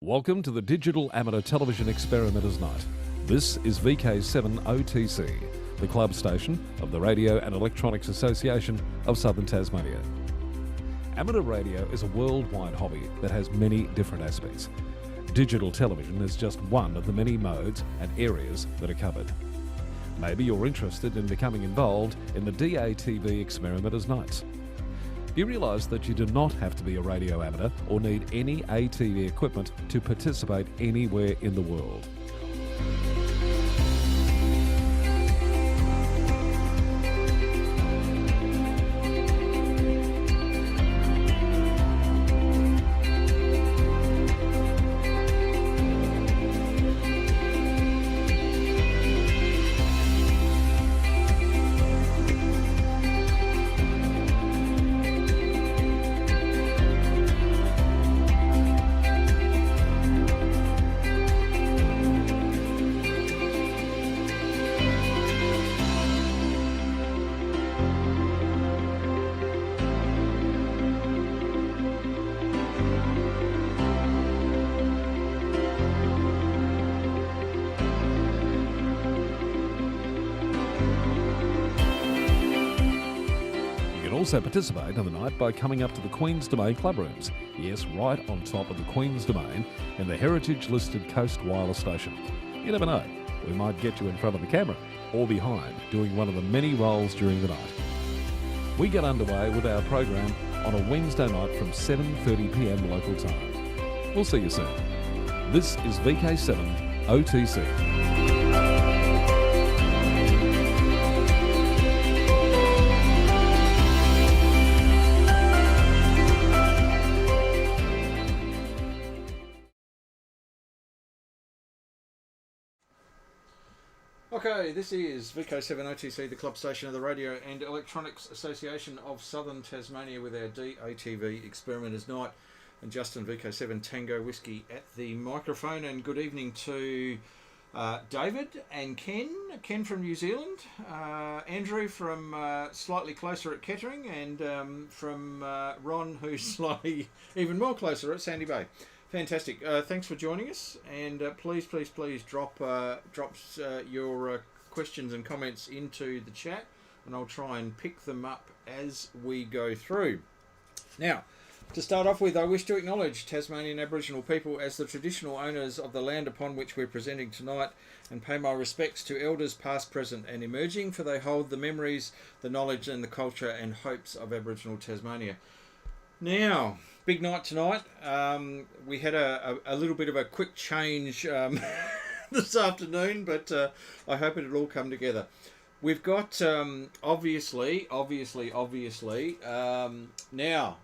Welcome to the Digital Amateur Television Experimenters Night. This is VK7OO, the club station of the Radio and Electronics Association of Southern Tasmania. Amateur radio is a worldwide hobby that has many different aspects. Digital television is just one of the many modes and areas that are covered. Maybe you're interested in becoming involved in the DATV Experimenters Nights. You realise that you do not have to be a radio amateur or need any ATV equipment to participate anywhere in the world. Also participate in the night by coming up to the Queen's Domain club rooms. Yes, right on top of the Queen's Domain in the heritage-listed Coast Wireless Station. You never know, we might get you in front of the camera or behind doing one of the many roles during the night. We get underway with our program on a Wednesday night from 7:30 p.m. local time. We'll see you soon. This is VK7OO. Okay, this is VK7OO, the club station of the Radio and Electronics Association of Southern Tasmania with our DATV Experimenters Night, and Justin VK7 Tango Whiskey at the microphone. And good evening to David and Ken from New Zealand, Andrew from slightly closer at Kettering, and from Ron, who's slightly even more closer at Sandy Bay. Fantastic. Thanks for joining us, and please drop your questions and comments into the chat, and I'll try and pick them up as we go through. Now, to start off with, I wish to acknowledge Tasmanian Aboriginal people as the traditional owners of the land upon which we're presenting tonight, and pay my respects to elders past, present and emerging, for they hold the memories, the knowledge and the culture and hopes of Aboriginal Tasmania. Now, big night tonight. We had a little bit of a quick change this afternoon, but I hope it'll all come together. We've got obviously now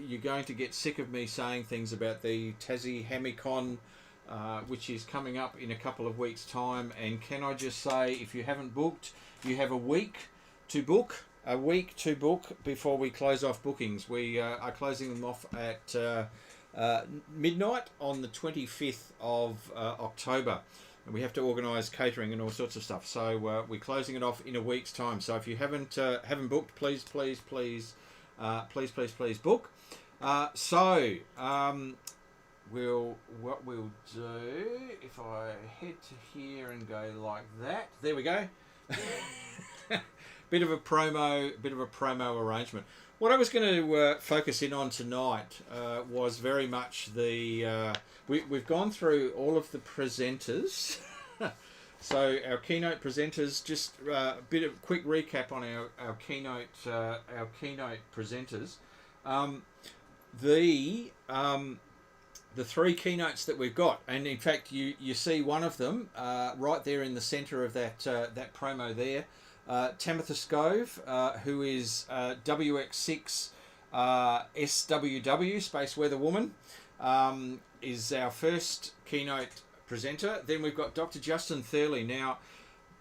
you're going to get sick of me saying things about the Tassie Ham-E-Con, which is coming up in a couple of weeks' time. And can I just say, if you haven't booked, you have a week to book. Before we close off bookings. We are closing them off at midnight on the 25th of October, and we have to organise catering and all sorts of stuff. So we're closing it off in a week's time. So if you haven't booked, please book. What we'll do, if I head to here and go like that, there we go. Bit of a promo arrangement. What I was going to focus in on tonight was very much the we've gone through all of the presenters. So our keynote presenters, just a bit of quick recap on our keynote presenters. The three keynotes that we've got, and in fact you see one of them right there in the centre of that promo there. Tamitha Scove, who is WX6 SWW, Space Weather Woman, is our first keynote presenter. Then we've got Dr. Justin Thurley. Now,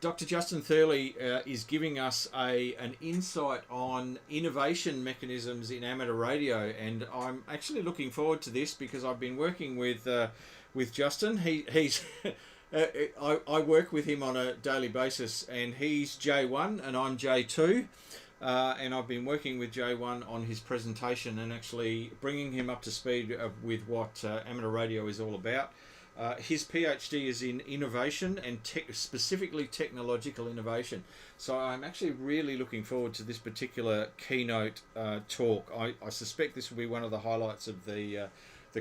Dr. Justin Thurley is giving us an insight on innovation mechanisms in amateur radio, and I'm actually looking forward to this because I've been working with Justin. He's I work with him on a daily basis, and he's J1 and I'm J2. and I've been working with J1 on his presentation and actually bringing him up to speed with what amateur radio is all about. His PhD is in innovation and specifically technological innovation. So I'm actually really looking forward to this particular keynote talk. I suspect this will be one of the highlights of the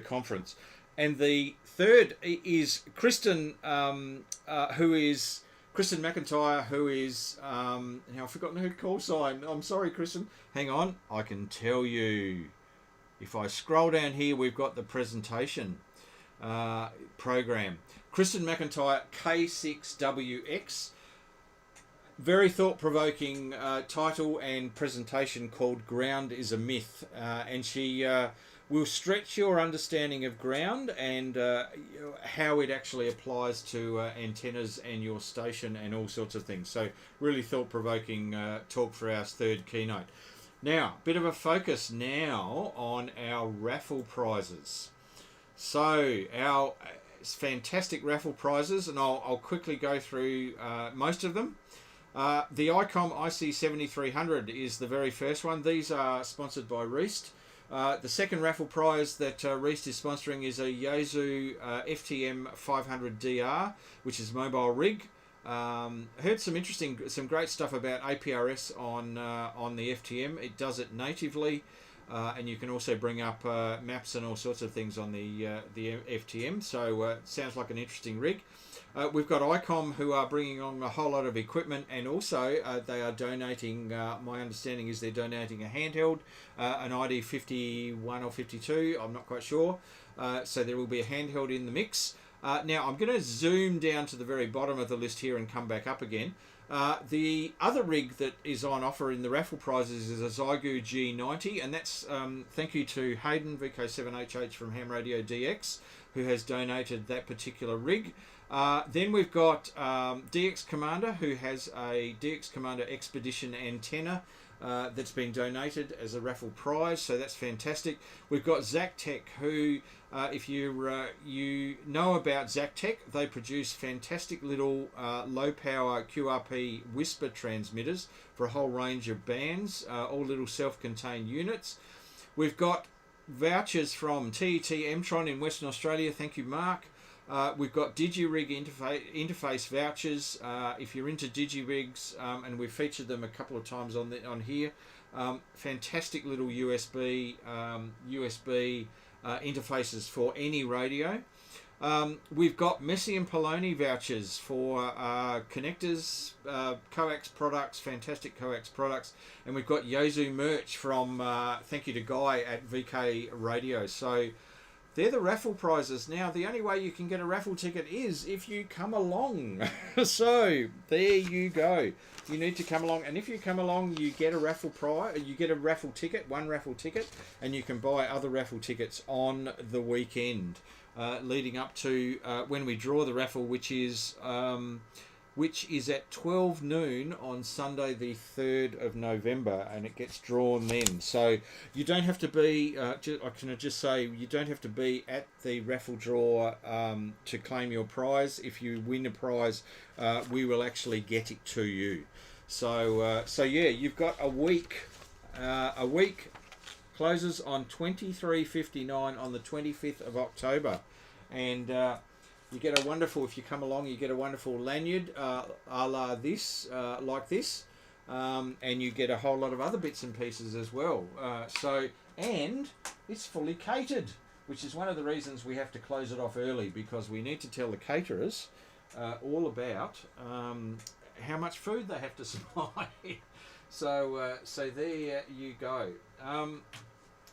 conference. And the third is Kristen, who is Kristen McIntyre, who is now I've forgotten her call sign. I'm sorry, Kristen. Hang on, I can tell you. If I scroll down here, we've got the presentation program. Kristen McIntyre, K6WX. Very thought-provoking title and presentation called "Ground is a Myth," and she will stretch your understanding of ground and how it actually applies to antennas and your station and all sorts of things. So really thought-provoking talk for our third keynote. Now, bit of a focus now on our raffle prizes. So our fantastic raffle prizes, and I'll quickly go through most of them. The ICOM IC7300 is the very first one. These are sponsored by Reast. The second raffle prize that Reast is sponsoring is a Yaesu FTM 500DR, which is mobile rig. Heard some great stuff about APRS on the FTM. It does it natively, and you can also bring up maps and all sorts of things on the FTM. So sounds like an interesting rig. We've got ICOM, who are bringing on a whole lot of equipment, and also they are donating, my understanding is they're donating a handheld, an ID 51 or 52, I'm not quite sure. So there will be a handheld in the mix. Now I'm going to zoom down to the very bottom of the list here and come back up again. The other rig that is on offer in the raffle prizes is a Zygu G90, and that's thank you to Hayden, VK7HH from Ham Radio DX, who has donated that particular rig. Then we've got DX Commander, who has a DX Commander Expedition antenna that's been donated as a raffle prize, so that's fantastic. We've got Zactec, who, if you know about Zactec, they produce fantastic little low-power QRP whisper transmitters for a whole range of bands, all little self-contained units. We've got vouchers from TET Mtron in Western Australia. Thank you, Mark. We've got DigiRig interface vouchers. If you're into DigiRigs, and we've featured them a couple of times on here, fantastic little USB interfaces for any radio. We've got Messi and Poloni vouchers for connectors, coax products, fantastic coax products, and we've got Yaesu merch from thank you to Guy at VK Radio. So they're the raffle prizes. Now, the only way you can get a raffle ticket is if you come along. So there you go. You need to come along, and if you come along, you get a raffle prize. You get a raffle ticket, one raffle ticket, and you can buy other raffle tickets on the weekend, leading up to when we draw the raffle, which is at 12 noon on Sunday the 3rd of November, and it gets drawn then. So you don't have to be, I can just say, you don't have to be at the raffle draw to claim your prize. If you win a prize, we will actually get it to you. So yeah, you've got a week. A week closes on 23:59 on the 25th of October, and you get a wonderful, if you come along, you get a wonderful lanyard a la this, like this, and you get a whole lot of other bits and pieces as well. And it's fully catered, which is one of the reasons we have to close it off early, because we need to tell the caterers all about how much food they have to supply. So there you go.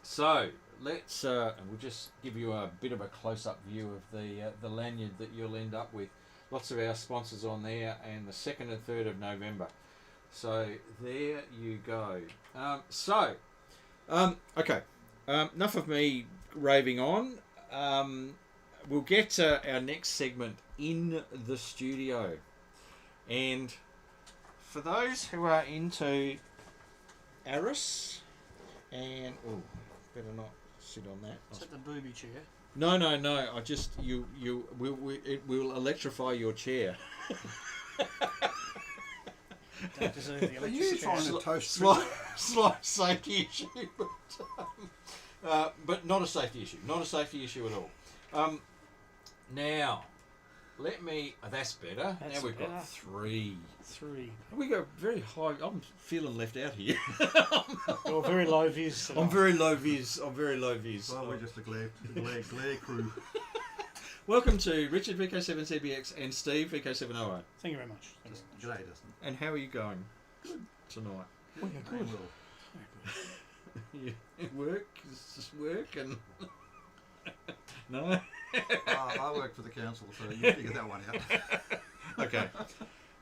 So let's we'll just give you a bit of a close-up view of the lanyard that you'll end up with. Lots of our sponsors on there, and the 2nd and 3rd of November. So there you go. Okay. Enough of me raving on. We'll get to our next segment in the studio, and for those who are into Aris, and better not sit on that. Is that the booby chair? No. I just it will electrify your chair. Don't deserve the Are you electricity. trying to toast? Slight safety issue, but not a safety issue. Not a safety issue at all. Now, let me. That's better. That's now we've better. got 3. 3. We go very high. I'm feeling left out here. You're very low vis. I'm very low vis. Well, we're just a glare crew. Welcome to Richard VK7ZBX and Steve VK7OO. Thank you very much. Thank Just you very g'day, Dustin. And how are you going? Good tonight. much. Oh, yeah, good. Well, You work? It's just work and no. I work for the council, so you figure that one out. Okay.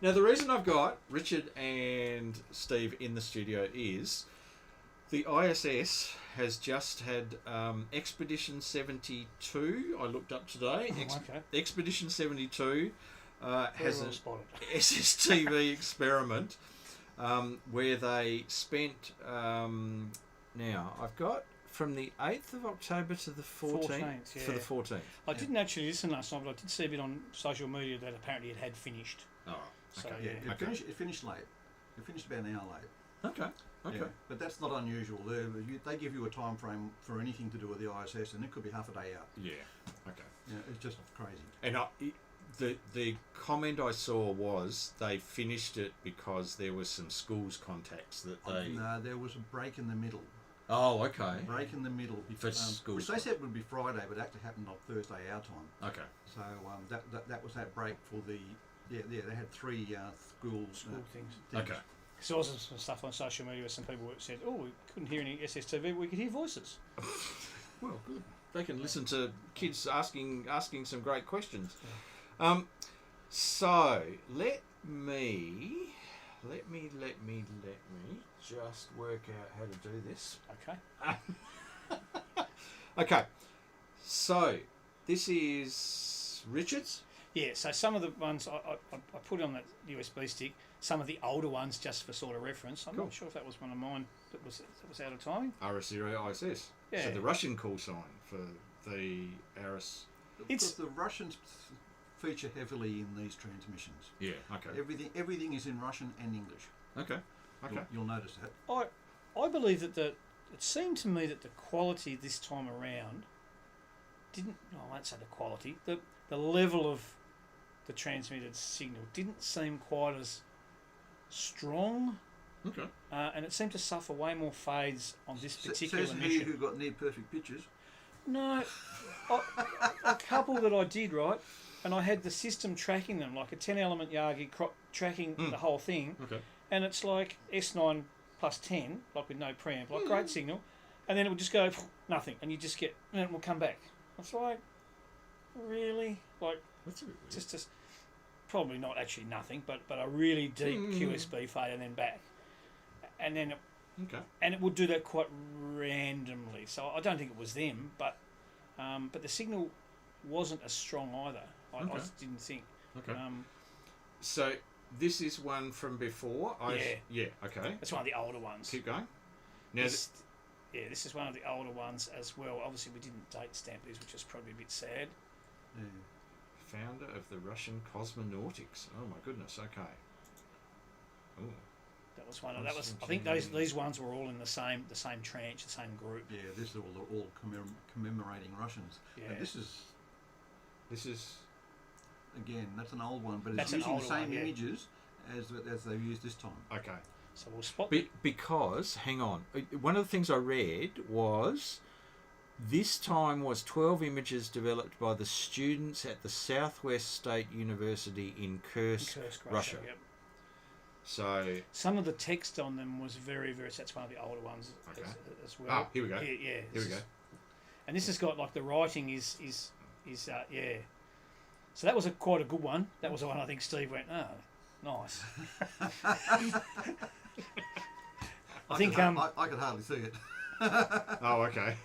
Now the reason I've got Richard and Steve in the studio is the ISS has just had Expedition 72. I looked up today. Okay. Expedition 72 has well an spotted. SSTV experiment where they spent. Now I've got from the 8th of October to the 14th. 14th, For the yeah. 14th. I didn't actually listen last night, but I did see a bit on social media that apparently it had finished. Oh, So, okay. yeah. It finished late. It finished about an hour late. Okay. Okay. Yeah, but that's not unusual. They give you a time frame for anything to do with the ISS, and it could be half a day out. Yeah. Okay. Yeah, it's just crazy. And the comment I saw was they finished it because there was some schools contacts that they. No, there was a break in the middle. Oh, okay. Break in the middle. For schools. Which they said would be Friday, but actually happened on Thursday our time. Okay. So that was that break for the they had 3 schools. School things. Okay. So there was some stuff on social media where some people said, "Oh, we couldn't hear any SSTV, but we could hear voices." Well, good. They can listen to kids asking some great questions. So let me just work out how to do this. Okay. Okay. So this is Richard's. Yeah. So some of the ones I put on that USB stick. Some of the older ones, just for sort of reference. I'm Cool. not sure if that was one of mine that was out of timing. RS0 ISS. Yeah. So the Russian call sign for the RS. It's- Because the Russians feature heavily in these transmissions. Yeah. Okay. Everything is in Russian and English. Okay. Okay. You'll notice that. I believe that it seemed to me that the quality this time around I won't say the quality, the level of the transmitted signal didn't seem quite as strong, Okay. and it seemed to suffer way more fades on this particular Says he mission. who got near perfect pictures. No, a couple that I did, right, and I had the system tracking them, like a 10-element Yagi tracking the whole thing, Okay. and it's like S9 plus 10, like with no preamp, like great signal, and then it would just go nothing, and you just get, and it will come back. It's like, really, like That's a bit weird. just probably not actually nothing, but a really deep QSB fade and then back, and then it would do that quite randomly. So I don't think it was them, but the signal wasn't as strong either. I just didn't think. Okay. So this is one from before. Yeah. Okay. It's one of the older ones. Keep going. Now. This is one of the older ones as well. Obviously, we didn't date stamp these, which is probably a bit sad. Yeah. Founder of the Russian cosmonautics. Oh my goodness. Okay. Oh. That was one. That was. I think these ones were all in the same tranche, the same group. Yeah, this is all commemorating Russians. Yeah. And this is again, that's an old one, but it's That's an using the older same one, yeah. images as they've used this time. Okay. So we'll spot. Because, hang on, one of the things I read was this time was 12 images developed by the students at the Southwest State University in Kursk, Russia. Yep. So, Some of the text on them was very, very. That's one of the older ones as well. ah, here we go. Yeah. Here we go. And this has got like the writing is yeah. So that was quite a good one. That was the one I think Steve went, oh, nice. I think I could hardly see it. Oh, okay.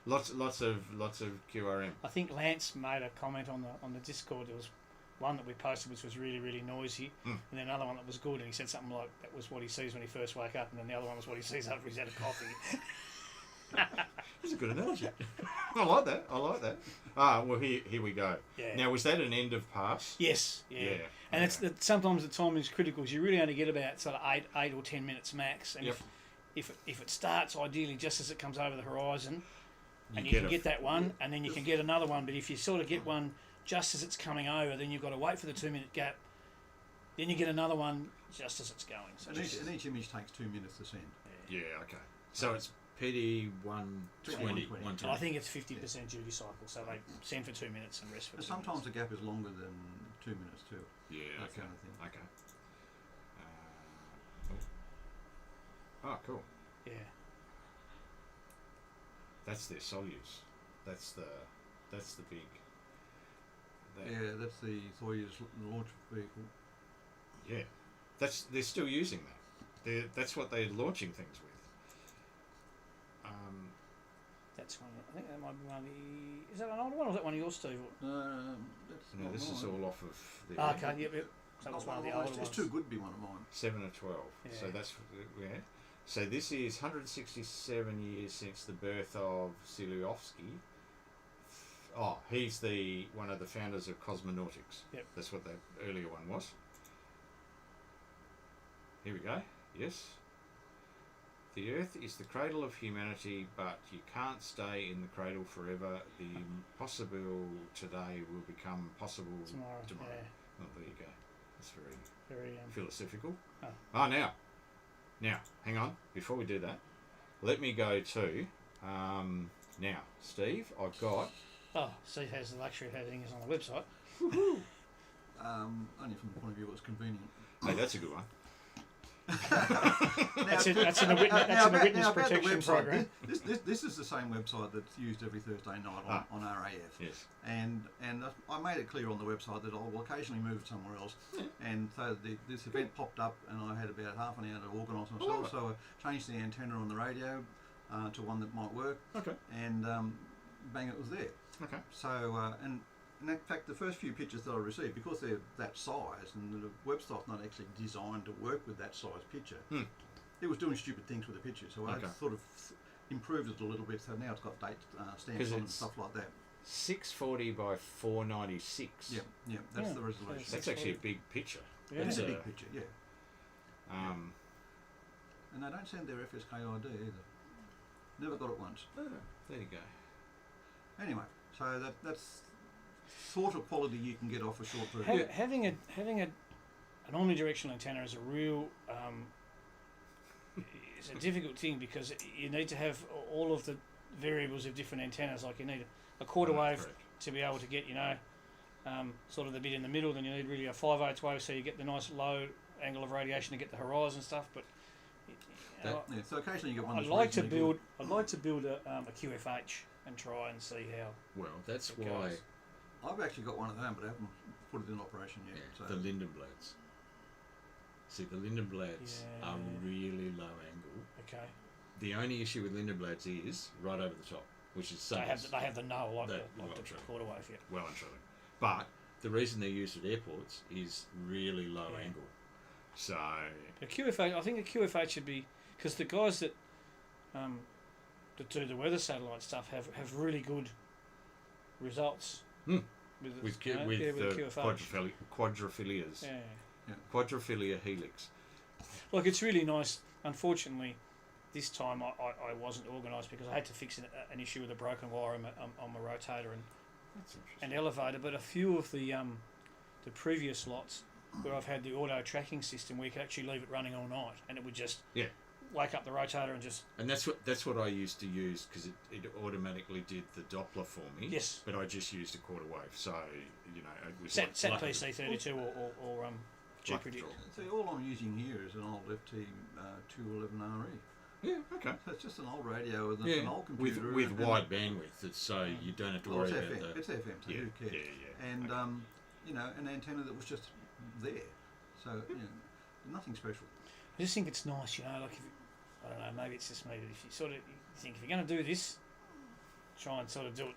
lots of QRM. I think Lance made a comment on the Discord. There was one that we posted which was really, really noisy, and then another one that was good, and he said something like that was what he sees when he first woke up, and then the other one was what he sees after he's had a coffee. That's a good analogy. I like that. Ah, well, here we go. Yeah. Now, was that an end of pass? Yes. Yeah. And it's sometimes the timing is critical. 'Cause you really only get about sort of 8 or 10 minutes max. And if it starts ideally just as it comes over the horizon, and you can get that one, and then you can get another one. But if you sort of get one just as it's coming over, then you've got to wait for the 2 minute gap. Then you get another one just as it's going. So and each image takes 2 minutes to send. Yeah, okay. So it's PD 120. 120. I think it's 50% duty cycle, so they send for 2 minutes and rest for 2 minutes. Sometimes the gap is longer than 2 minutes too. Yeah, that kind of thing. Okay. Oh, cool. Yeah. That's their Soyuz. That's the big. Yeah, that's the Soyuz launch vehicle. Yeah, they're still using that. That's what they're launching things with. That's one. I think that might be one of the. Is that an older one, or is that one of yours, Steve? That's this is all off of the. Okay, yep. That was one of the older ones. It's too good to be one of mine. 7 or 12. Yeah. So that's So this is 167 years since the birth of Siluovsky. Oh, he's one of the founders of cosmonautics. Yep. That's what the earlier one was. Here we go. Yes. The Earth is the cradle of humanity, but you can't stay in the cradle forever. The impossible today will become possible tomorrow. Yeah. Oh, there you go. That's very Very philosophical. Oh. Now, hang on. Before we do that, let me go to now, Steve. I've got. Oh, Steve has the luxury of having us on the website. Only from the point of view it was convenient. Hey, that's a good one. That's in the witness protection program. This is the same website that's used every Thursday night on RAF. Yes. And I made it clear on the website that I will occasionally move somewhere else. And so this event popped up, and I had about half an hour to organise myself. So I changed the antenna on the radio to one that might work. Okay. And bang, it was there. Okay. So and in fact, the first few pictures that I received, because they're that size and the website's not actually designed to work with that size picture, it was doing stupid things with the picture. So I sort of improved it a little bit. So now it's got date stamps on and stuff like that. 640 by 496. Yeah, that's the resolution. That's actually a big picture. Yeah. It's a big picture, yeah. Yeah. And they don't send their FSK ID either. Never got it once. Oh, there you go. Anyway, so that's sort of quality you can get off a short version. Having an omnidirectional antenna is a real it's a difficult thing, because you need to have all of the variables of different antennas. Like you need a quarter wave to be able to get sort of the bit in the middle. Then you need really a 5/8 wave, so you get the nice low angle of radiation to get the horizon stuff. But so occasionally you get one. I'd like to build a QFH and try and see how. Well, that's why. I've actually got one of them, but I haven't put it in operation yet. Yeah, so. The Lindenblads. See, the Lindenblads are really low angle. Okay. The only issue with Lindenblads is right over the top, which is they have the null like the quarter wave. Yeah. Well and truly. But the reason they're used at airports is really low angle. So the QFH, I think the QFH should be, because the guys that do the weather satellite stuff have really good results. With quadrophilias. Yeah. Quadrophilia helix. Like, it's really nice. Unfortunately, this time I wasn't organised because I had to fix an issue with a broken wire on my rotator and elevator. But a few of the previous lots where I've had the auto tracking system, where you could actually leave it running all night and it would just wake up the rotator and just. And that's what I used to use, because it automatically did the Doppler for me. Yes. But I just used a quarter wave, so it was Sat PC32 or GPredict. So all I'm using here is an old FT 211RE. Yeah. Okay. So it's just an old radio with an old computer with wide bandwidth. So you don't have to worry about that. It's FM, so who cares? Yeah. And an antenna that was just there. So nothing special. I just think it's nice, like if I don't know, maybe it's just me, but if you sort of think if you're going to do this, try and sort of do it.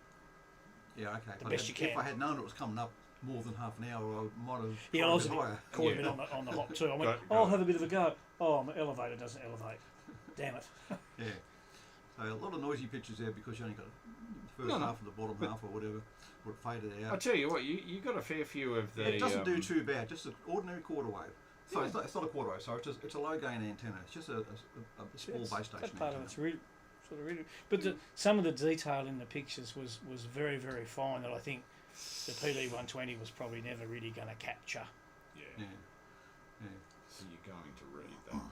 Yeah, okay. The best you can. If I had known it was coming up more than half an hour, I might have. Yeah, I was caught a bit on the hop too. I went, I'll have a bit of a go. Oh, my elevator doesn't elevate. Damn it. Yeah. So a lot of noisy pictures there because you only got the first half and the bottom half or whatever, or it faded out. I tell you what, you got a fair few of the. It doesn't do too bad. Just an ordinary quarter wave. So it's not a quarter wave. So it's a low gain antenna. It's just a small base station. That part of it's really sort of really. But some of the detail in the pictures was very, very fine. That I think the PD120 was probably never really going to capture. Yeah. So you're going to read that.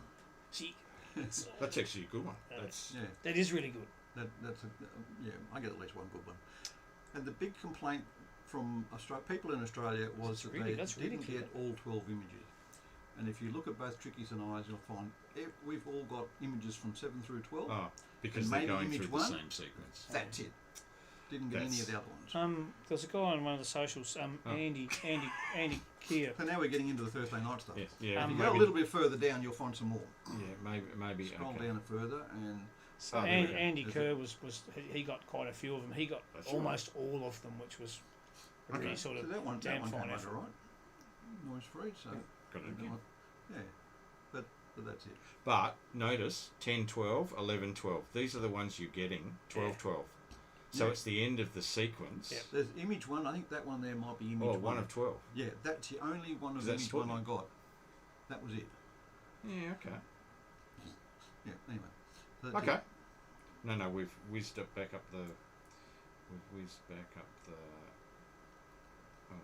See, that's actually a good one. That is really good. That's I get at least one good one. And the big complaint from people in Australia was that they didn't get all 12 images. And if you look at both Tricky's and I's, you'll find we've all got images from 7 through 12. Oh, because they're going through the same sequence. That's it. Didn't get any of the other ones. There's a guy on one of the socials, Andy Keir. So now we're getting into the Thursday night stuff. Yes. Yeah. If you go a little bit further down, you'll find some more. Yeah, maybe. Scroll down further and. So Andy Kerr he got quite a few of them. He got almost all of them, which was really sort of that one damn came fine over effort. right, noise free. So got it again. Yeah, but that's it. But notice 10, 12, 11, 12. These are the ones you're getting. 12, 12. So it's the end of the sequence. Yep. There's image one. I think that one there might be image one. One of 12. Yeah, that's the only one of image one I got. That was it. Yeah. Okay. Yeah. Anyway. So okay. No, we've whizzed it back up the. We've whizzed back up the. Oh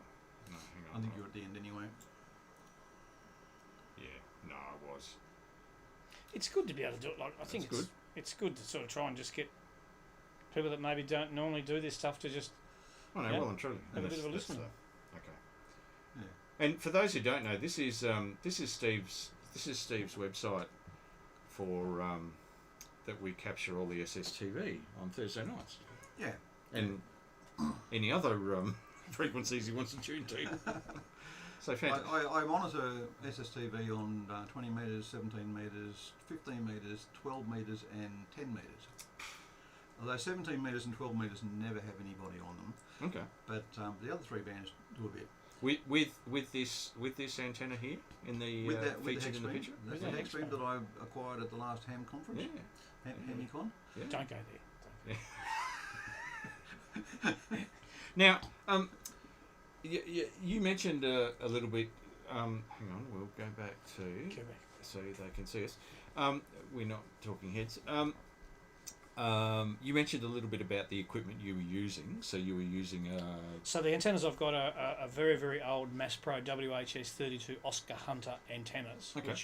no, hang on. I think you're at the end anyway. Yeah. No, I was. It's good to be able to do it. Like I think it's good to sort of try and just get people that maybe don't normally do this stuff to just. Oh no, well and truly. Have a bit of a listen. Okay. Yeah. And for those who don't know, this is Steve's website for that we capture all the SSTV on Thursday nights. Yeah. And any other frequencies he wants to tune to. So fantastic. I monitor SSTV on 20 metres, 17 metres, 15 metres, 12 metres and 10 metres. Although 17 metres and 12 metres never have anybody on them. Okay. But the other three bands do a bit. With this antenna here in the featured in the picture? That's the hex beam that I acquired at the last Ham conference. Yeah. Ham-E-Con. Yeah. Don't go there. Now, you mentioned a little bit. Hang on, we'll go back to so they can see us. We're not talking heads. You mentioned a little bit about the equipment you were using. So you were using So the antennas I've got are very, very old Mass Pro WHS32 Oscar Hunter antennas. Okay.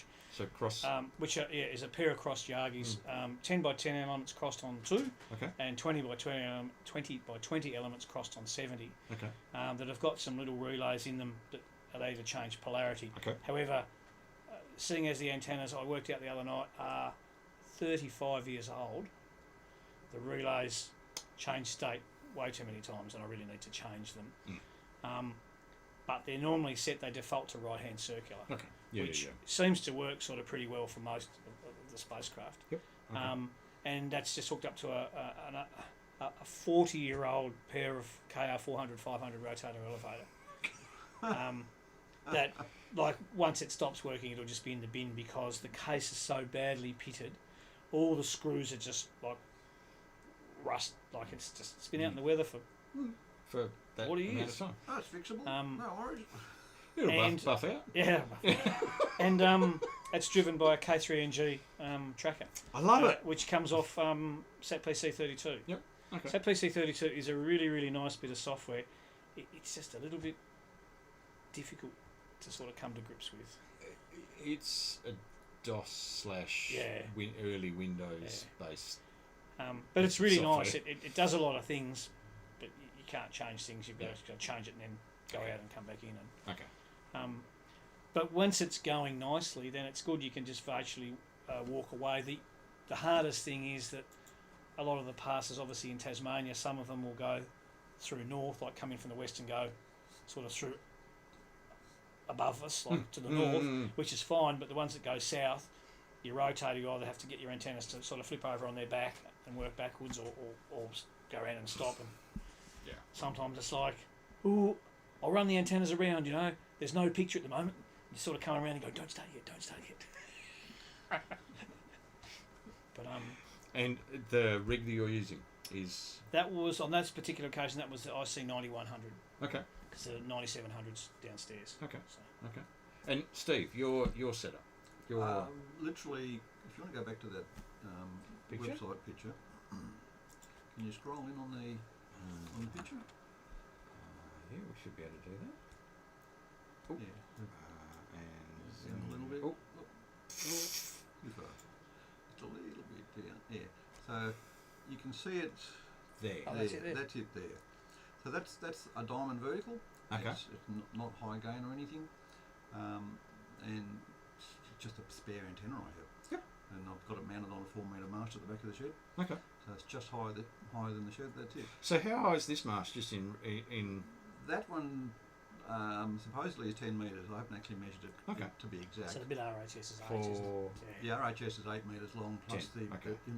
Which is a pair of crossed Yagis, 10 by 10 elements crossed on 2, and 20 by 20 elements crossed on 70. Okay. That have got some little relays in them that allow you to change polarity. Okay. However, seeing as the antennas I worked out the other night are 35 years old, the relays change state way too many times, and I really need to change them. But they're normally set; they default to right-hand circular, which seems to work sort of pretty well for most of the spacecraft. Yep. Okay. And that's just hooked up to a 40-year-old pair of KR400 500 rotator elevator. That, like, once it stops working, it'll just be in the bin because the case is so badly pitted. All the screws are just like rust, like it's been out in the weather for that 40 amount years. of time. Oh, it's fixable. No worries. It'll buff out. Yeah. And it's driven by a K3NG tracker. I love it. Which comes off SatPC32. Yep. Okay. SatPC32 is a really, really nice bit of software. It's just a little bit difficult to sort of come to grips with. It's a DOS / early Windows based. But it's really software. nice. It does a lot of things, but you can't change things. You've got to change it and then go out and come back in. And, but once it's going nicely, then it's good. You can just virtually walk away. The hardest thing is that a lot of the passes, obviously in Tasmania, some of them will go through north, like come in from the west and go sort of through above us, like to the north, which is fine. But the ones that go south, you rotate. You either have to get your antennas to sort of flip over on their back and work backwards, or go around and stop. And sometimes it's like, ooh, I'll run the antennas around. You know, there's no picture at the moment. You sort of come around and go, don't start yet. But And the rig that you're using is... That was, on that particular occasion, that was the IC9100. Okay. Because the 9700's downstairs. Okay. So. Okay. And Steve, your setup. Your literally, if you want to go back to that picture? website picture, can you scroll in on the picture? Yeah, we should be able to do that. Oh. Yeah. And Down a little bit. Oh. Too far. Just a little bit down. Yeah. So you can see it there. Oh, there. that's it there. That's it there. So that's a diamond vertical. Okay. It's not high gain or anything, and it's just a spare antenna I have. Yep. And I've got it mounted on a 4-metre mast at the back of the shed. Okay. So it's just higher than the shed. That's it. So how high is this mast? Just in that one. Supposedly is 10 metres. I haven't actually measured it to be exact. So a bit RHS is For- 8, isn't it? The RHS is 8 metres long plus 10,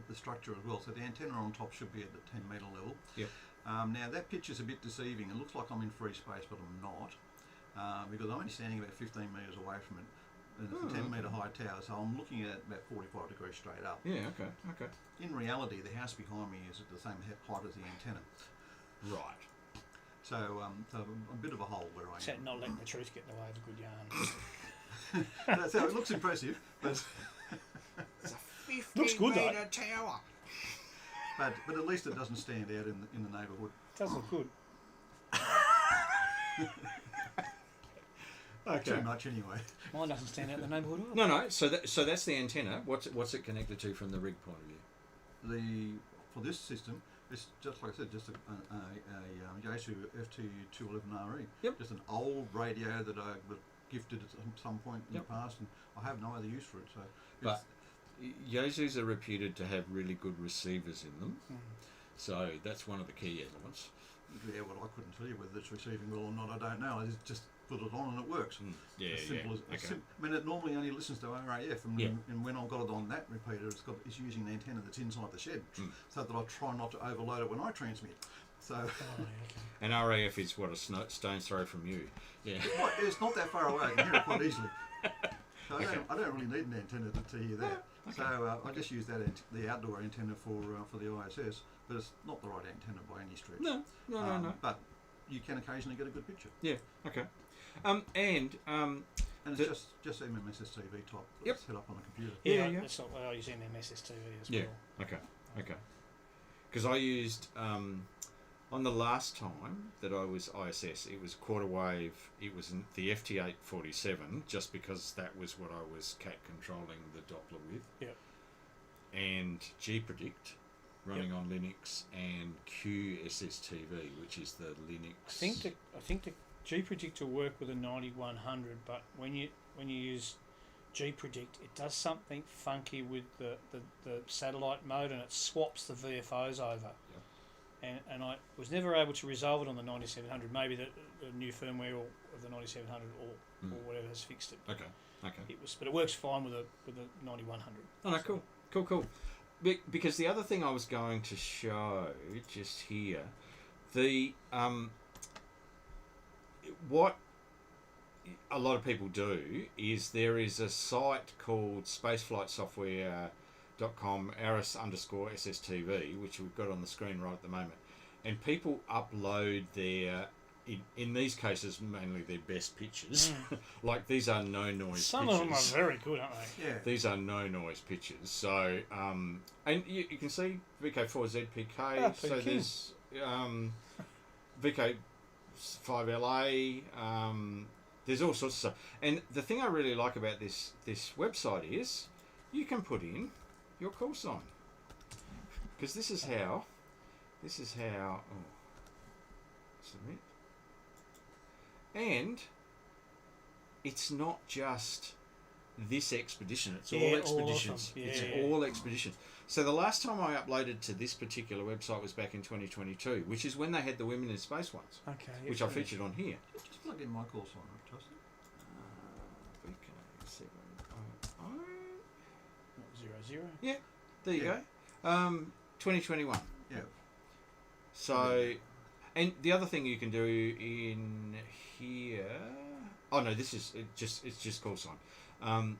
the structure as well. So the antenna on top should be at the 10 metre level. Yep. Now that picture's a bit deceiving. It looks like I'm in free space, but I'm not, because I'm only standing about 15 metres away from it. And it's a 10 metre high tower, so I'm looking at about 45 degrees straight up. Yeah. Okay. Okay. In reality, the house behind me is at the same height as the antenna. Right. So, so a bit of a hole where I Except am. not letting the truth get in the way of a good yarn. So it looks impressive, but It's a 50 Looks good, though. metre tower. but at least it doesn't stand out in the neighbourhood. Does look good. Okay. Too much anyway. Mine doesn't stand out in the neighbourhood. No. So that's the antenna. What's it connected to from the rig point of view? For this system, it's just like I said, just a Yaesu FT211RE. Yep. Just an old radio that I was gifted at some point in Yep. the past, and I have no other use for it. So, But Yaesus are reputed to have really good receivers in them, so that's one of the key elements. yeah, well, I couldn't tell you whether it's receiving well or not. I don't know. I just put it on and it works. Yeah, As simple yeah. as, Okay. I mean, it normally only listens to RAF, and, Yeah. and when I got it on that repeater, it's using an antenna that's inside the shed, so that I try not to overload it when I transmit. So Oh, yeah, okay. And RAF is what, a stone's throw from you. Yeah. it's not that far away. I can hear it quite easily. So I don't really need an antenna to hear that. So I just use that the outdoor antenna for the ISS, but it's not the right antenna by any stretch. No. But you can occasionally get a good picture. Yeah. Okay. And And it's just MMS SSTV type Yep. set up on a computer. Yeah, yeah. that's what I use MMS SSTV as yeah. well. Okay. Because I used on the last time that I was ISS, it was quarter wave. It was the FT847, just because that was what I was cat controlling the Doppler with. Yep. And Gpredict running on Linux, and QSSTV, which is the Linux. I think the Gpredict will work with a 9100, but when you use Gpredict, it does something funky with the satellite mode, and it swaps the VFOs over. And I was never able to resolve it on the 9700. Maybe the new firmware of the 9700 or whatever has fixed it. Okay. But it works fine with the 9100. Oh no, cool. Because the other thing I was going to show just here, what a lot of people do is there is a site called spaceflightsoftware.com /SSTV, which we've got on the screen right at the moment, and people upload their in these cases mainly their best pictures. Like these are no noise Some pictures. of them are very good, aren't they? Yeah. These are no noise pictures. So and you can see VK4ZBX. So there's VK5LA. There's all sorts of stuff. And the thing I really like about this website is you can put in your call sign, because this is how submit. And it's not just this expedition, it's all expeditions. It's all expeditions. So the last time I uploaded to this particular website was back in 2022, which is when they had the Women in Space ones, Okay. which I featured on here. Just plug in my call sign, Justin. VK7OO. 00. Yeah, there you Yeah. go. 2021. Yeah. So, and the other thing you can do in here. Oh no, it's just call sign.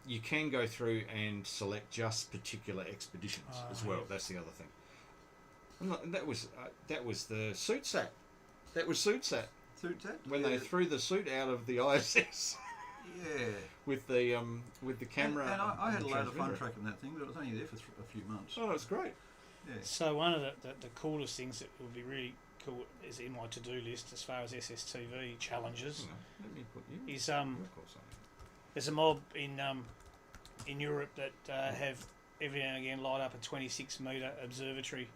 You can go through and select just particular expeditions as well. That's the other thing. And that was the suit sat. That was suit sat. Suit sat? When they threw the suit out of the ISS. Yeah. With the camera. And I had a load of fun tracking that thing, but it was only there for a few months. Oh, that's great. Yeah. So one of the coolest things that would be really cool is in my to-do list as far as SSTV challenges. Let me put you. Is there's a mob in Europe that have every now and again light up a 26-metre observatory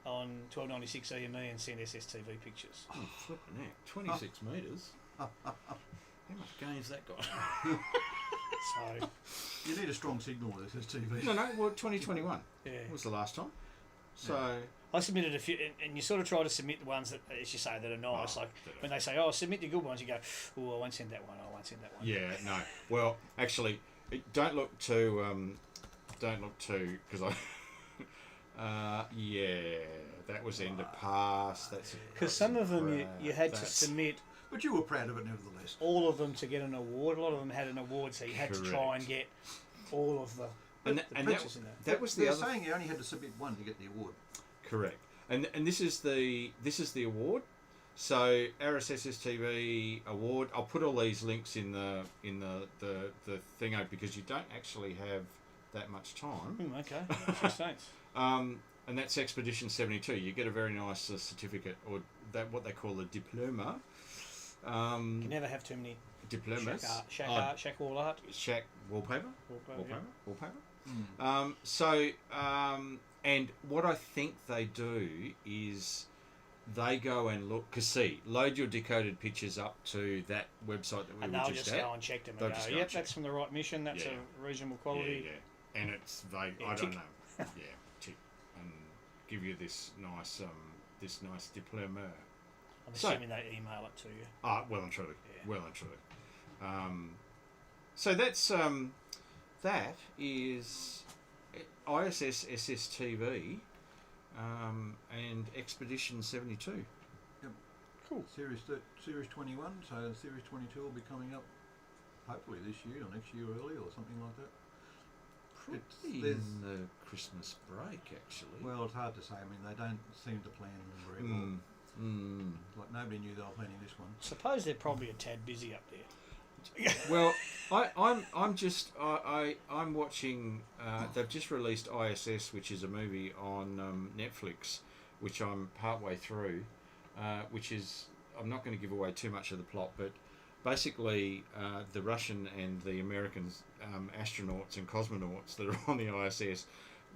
on 1296 EME and send SSTV pictures. Oh, flipping heck. 26 metres? How much gain's that got? So you need a strong signal with SSTV. No, well, 2021 yeah, was the last time. So I submitted a few, and you sort of try to submit the ones that, as you say, that are nice. Like when they say, "Oh, submit the good ones," you go, "Oh, I won't send that one. I won't send that one." yeah, no. Well, actually, don't look too because yeah, that was end of pass. That's because some of them you had to submit. But you were proud of it nevertheless. All of them to get an award. A lot of them had an award, so you had to try and get all of the pictures in there. That was the They're other. saying you only had to submit one to get the award. Correct. And this is the award. So AX SSTV award. I'll put all these links in the thingo because you don't actually have that much time. Okay. Thanks. And that's Expedition 72. You get a very nice certificate, or that what they call a diploma. You can never have too many diplomas. Shack wall art. Shack wallpaper. Yeah. And what I think they do is they go and look, load your decoded pictures up to that website that we and were they'll just just at. go and check them and go, yep, that's from the right mission, that's a reasonable quality. Yeah. And it's I don't know. Yeah, tick. And give you this nice diploma. I'm assuming they email it to you. Well and truly. Yeah. Well and truly. So that's that is ISS SSTV and Expedition 72. Yep. Cool. Series 21, so Series 22 will be coming up hopefully this year or next year early or something like that. Probably in the Christmas break, actually. Well, it's hard to say. I mean, they don't seem to plan them very well. Like nobody knew they were planning this one. Suppose they're probably a tad busy up there. Well, I'm watching. They've just released ISS, which is a movie on Netflix, which I'm partway through. Which is, I'm not going to give away too much of the plot, but basically the Russian and the American astronauts and cosmonauts that are on the ISS,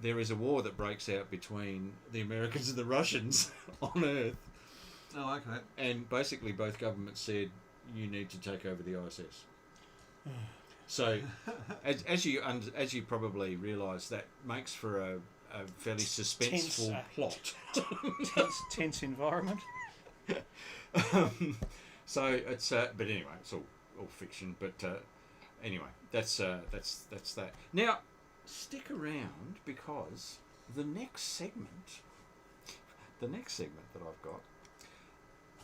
there is a war that breaks out between the Americans and the Russians on Earth. Oh, okay. And basically both governments said, you need to take over the ISS. So, as you probably realise, that makes for a fairly suspenseful plot. tense environment. So it's but anyway, it's all fiction. But anyway, that's that. Now, stick around because the next segment that I've got.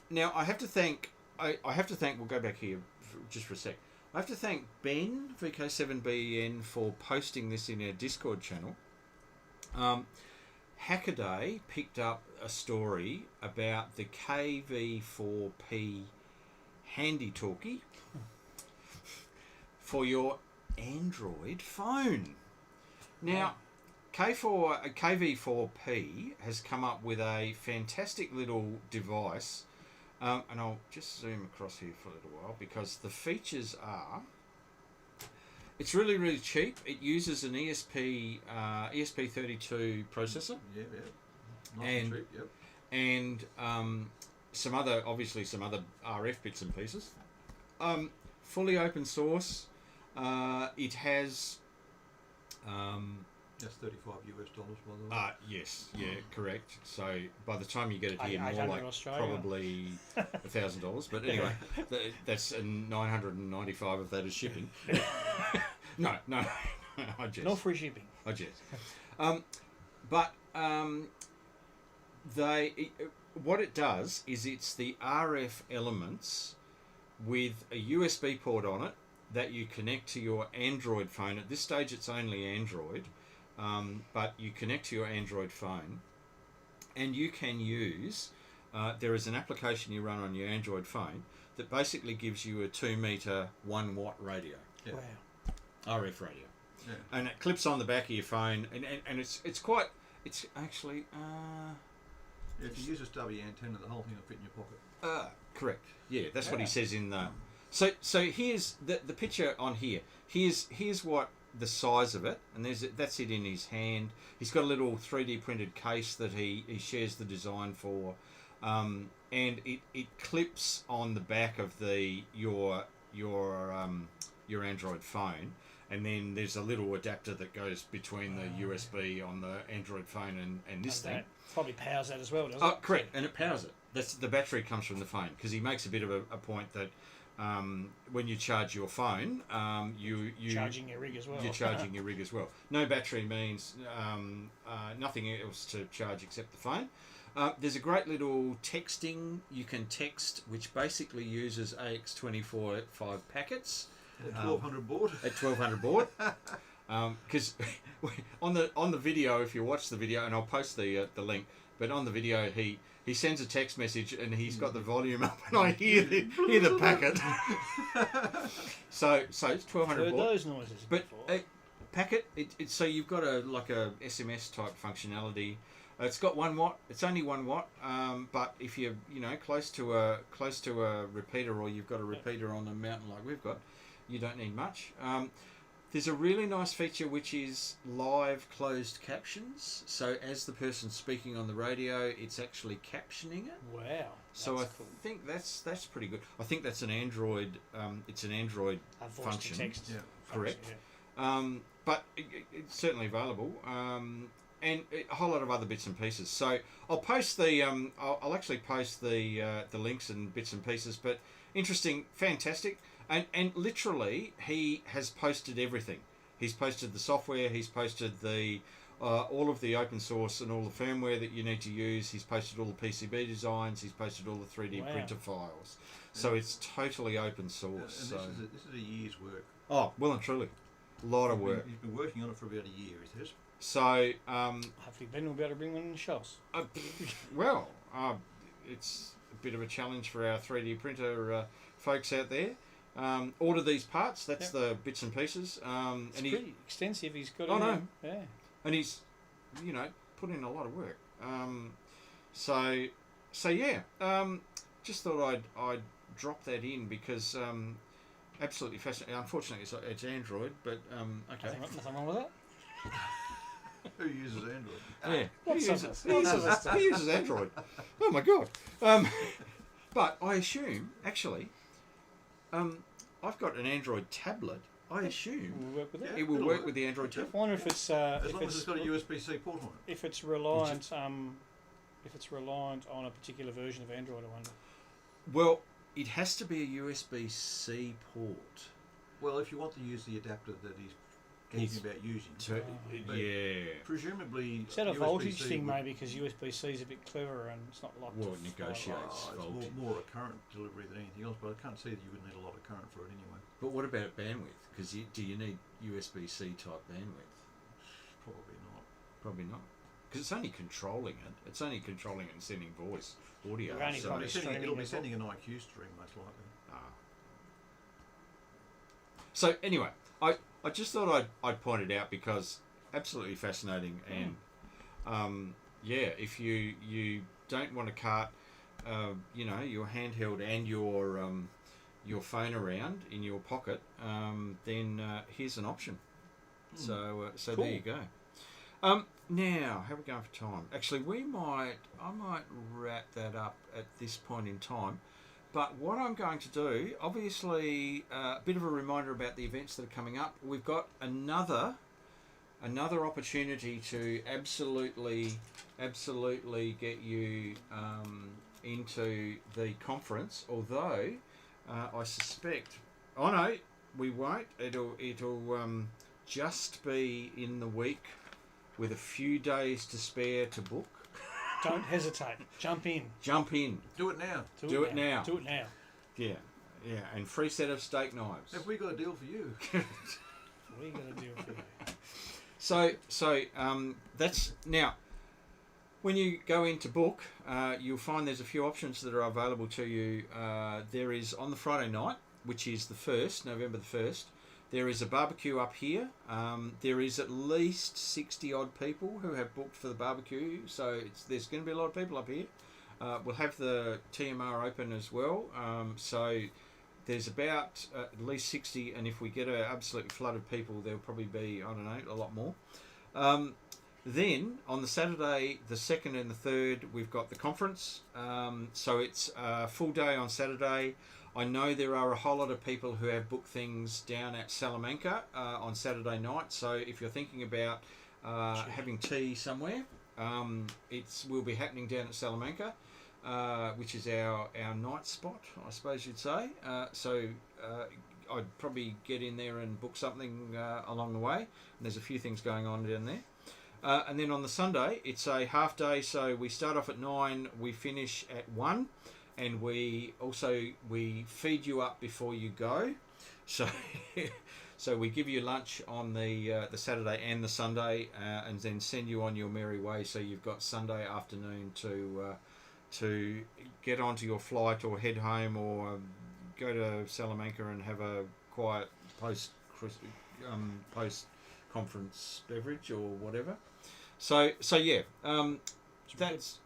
Now I have to thank. We'll go back here just for a sec. I have to thank Ben VK7BEN for posting this in our Discord channel. Hack-a-day picked up a story about the KV4P handy talkie for your Android phone. Now, KV4P has come up with a fantastic little device. And I'll just zoom across here for a little while because the features are... It's really, really cheap. It uses an ESP32 processor. Yeah. Nice and cheap, yep. And some other RF bits and pieces. Fully open source. It has... That's $35 by the way. Yes, yeah, correct. So by the time you get it here, more like Australia. probably $1,000. But anyway, that's $995 of that is shipping. No, I jest. No free shipping. I jest. What it does is it's the RF elements with a USB port on it that you connect to your Android phone. At this stage, it's only Android, but you connect to your Android phone, and you can use. There is an application you run on your Android phone that basically gives you a 2 meter 1 watt radio. Yeah. Wow. RF radio. Yeah. And it clips on the back of your phone, and it's actually If you use a stubby antenna, the whole thing will fit in your pocket. correct. Yeah, that's what he Yeah. says in the. So here's the picture on here. Here's what the size of it, and that's it in his hand. He's got a little 3D printed case that he shares the design for, and it clips on the back of your Android phone. And then there's a little adapter that goes between the USB on the Android phone and this thing. That probably powers that as well, doesn't it? Oh, correct, and it powers it. The battery comes from the phone, because he makes a bit of a point that when you charge your phone, you charging your rig as well. You're charging your rig as well. No battery means nothing else to charge except the phone. There's a great little texting. You can text, which basically uses AX25 packets. At 1200 baud. At 1200 baud. Because on the video, if you watch the video, and I'll post the link, but on the video he sends a text message and he's got the volume up, and I hear the packet. so it's 1200 Heard baud. those noises But before. packet, so you've got a SMS type functionality. It's got 1 watt. It's only 1 watt. But if you're close to a repeater, or you've got a repeater on a mountain like we've got, you don't need much. There's a really nice feature which is live closed captions. So as the person's speaking on the radio, it's actually captioning it. Wow. So I cool. think that's pretty good. I think that's an Android. It's an Android A voice function. to text. Yeah. Correct. Function, yeah. But it's certainly available. And a whole lot of other bits and pieces. So I'll post I'll actually post the links and bits and pieces. But interesting, fantastic, and literally he has posted everything. He's posted the software. He's posted the all of the open source and all the firmware that you need to use. He's posted all the PCB designs. He's posted all the 3D printer files. So it's totally open source. And this is a year's work. Oh, well and truly, a lot of work. He's been working on it for about a year, he says. So, Hopefully Ben will be able to bring one in the shows. it's a bit of a challenge for our 3D printer folks out there. Order these parts. That's the bits and pieces. It's pretty extensive. He's got. Oh, no. Yeah. And he's, put in a lot of work. So yeah. Just thought I'd drop that in because absolutely fascinating. Unfortunately, it's Android, but okay. Nothing wrong with that. Who uses Android? Yeah, he uses Android. Oh my god! But I assume, actually, I've got an Android tablet. I assume Will work with that. it will work with the Android tablet. I wonder if it's As long as it's got a USB-C port on it. if it's reliant on a particular version of Android. I wonder. Well, it has to be a USB-C port. Well, if you want to use the adapter that he's talking about using. Presumably, Is that a USB-C voltage thing, would- maybe? Because USB-C is a bit cleverer and it's not locked. Well, to it negotiates. fiber. It's voltage. more a current delivery than anything else, but I can't see that you would need a lot of current for it anyway. But what about bandwidth? Because do you need USB-C type bandwidth? Probably not. Probably not. Because it's only controlling it. It's only controlling it and sending voice audio. You're only so probably streaming It'll be as well. sending an IQ stream, most likely. So anyway, I just thought I'd point it out because absolutely fascinating and if you don't want to cart your handheld and your phone around in your pocket, then here's an option. So Cool. there you go. Now, how are we going for time? Actually, I might wrap that up at this point in time. But what I'm going to do, obviously, a bit of a reminder about the events that are coming up. We've got another opportunity to absolutely get you into the conference. Although I suspect, no, we won't. It'll just be in the week with a few days to spare to book. Don't hesitate. Jump in. Jump in. Do it now. Do it now. Do it now. Yeah. Yeah, and free set of steak knives. Have we got a deal for you? We got a deal for you. So that's now. When you go into book, you'll find there's a few options that are available to you. There is on the Friday night, which is the 1st, November the 1st, there is a barbecue up here. There is at least 60 odd people who have booked for the barbecue, so there's going to be a lot of people up here. We'll have the TMR open as well, so there's about at least 60, and if we get an absolute flood of people, there'll probably be, I don't know, a lot more. Then on the Saturday, the 2nd and the 3rd, we've got the conference. So it's a full day on Saturday. I know there are a whole lot of people who have booked things down at Salamanca on Saturday night. So if you're thinking about having tea somewhere, will be happening down at Salamanca, which is our night spot, I suppose you'd say. So I'd probably get in there and book something along the way. And there's a few things going on down there. And then on the Sunday, it's a half day, so we start off at 9, we finish at 1, and we feed you up before you go. So so we give you lunch on the Saturday and the Sunday, and then send you on your merry way. So you've got Sunday afternoon to get onto your flight or head home or go to Salamanca and have a quiet post conference beverage or whatever. So yeah, that's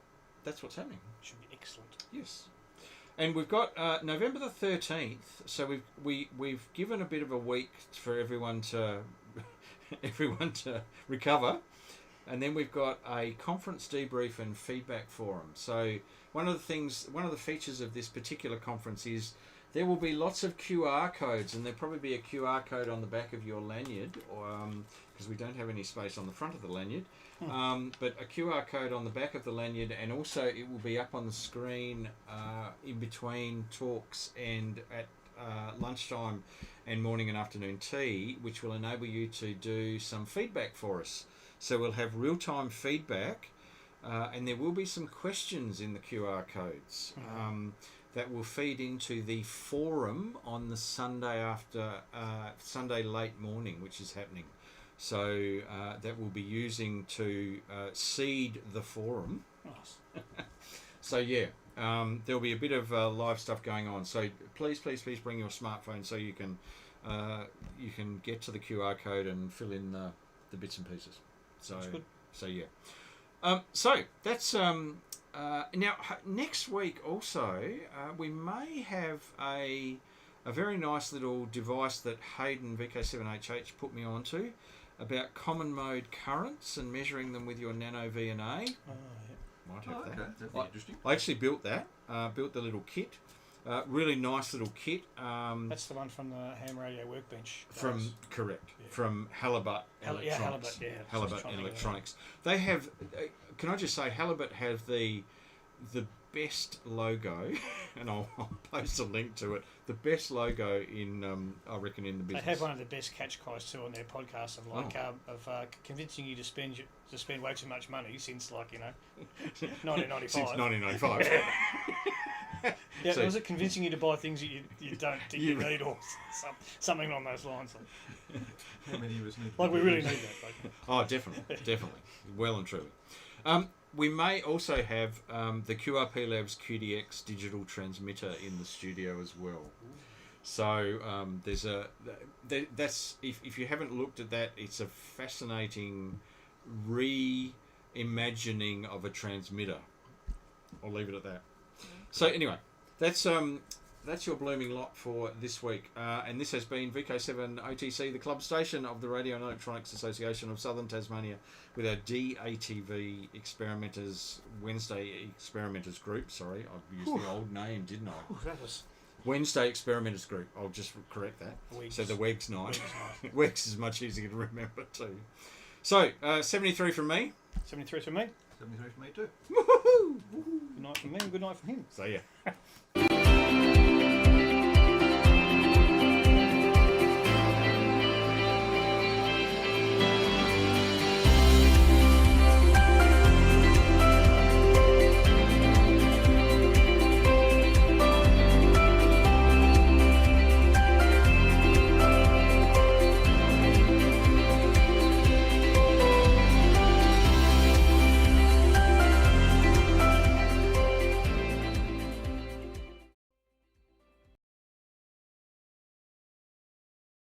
what's happening. Should be excellent. Yes, and we've got November the 13th. So we've given a bit of a week for everyone to recover, and then we've got a conference debrief and feedback forum. So one of the features of this particular conference is there will be lots of QR codes, and there'll probably be a QR code on the back of your lanyard, because we don't have any space on the front of the lanyard. But a QR code on the back of the lanyard, and also it will be up on the screen in between talks and at lunchtime and morning and afternoon tea, which will enable you to do some feedback for us. So we'll have real-time feedback, and there will be some questions in the QR codes. That will feed into the forum on the Sunday Sunday late morning, which is happening. So that we'll be using to seed the forum. Nice. So yeah, there'll be a bit of live stuff going on. So please bring your smartphone so you can get to the QR code and fill in the bits and pieces. So that's good. So yeah. So that's now next week also we may have a very nice little device that Hayden VK7HH put me onto about common mode currents and measuring them with your nano VNA. Oh, yeah. Might have that. Okay. That'd be interesting. I actually built that. Built the little kit. Really nice little kit. That's the one from the ham radio workbench. Correct. Yeah. From Halibut Electronics. Halibut Electronics. They have. Can I just say, Halibut have the best logo, and I'll post a link to it. The best logo in, I reckon, in the business. They have one of the best catch cries too on their podcast of convincing you to spend way too much money since 1995. Since 1995. Yeah, so, was it convincing you to buy things that you don't think you need, or something along those lines? How many of us need? We really need that. Oh, definitely, well and truly. We may also have the QRP Labs QDX digital transmitter in the studio as well. So there's that's if you haven't looked at that, it's a fascinating reimagining of a transmitter. I'll leave it at that. So anyway, that's your blooming lot for this week, and this has been VK7 OTC, the club station of the Radio and Electronics Association of Southern Tasmania, with our DATV Experimenters Wednesday Experimenters Group. Sorry, I've used the old name, didn't I? That was Wednesday Experimenters Group. I'll just correct that. Weeks. So the Wegs night. Wegs is much easier to remember too. So 73 from me. 73 from me. 73 for me too. Woohoo! Good night from me and good night from him. So yeah.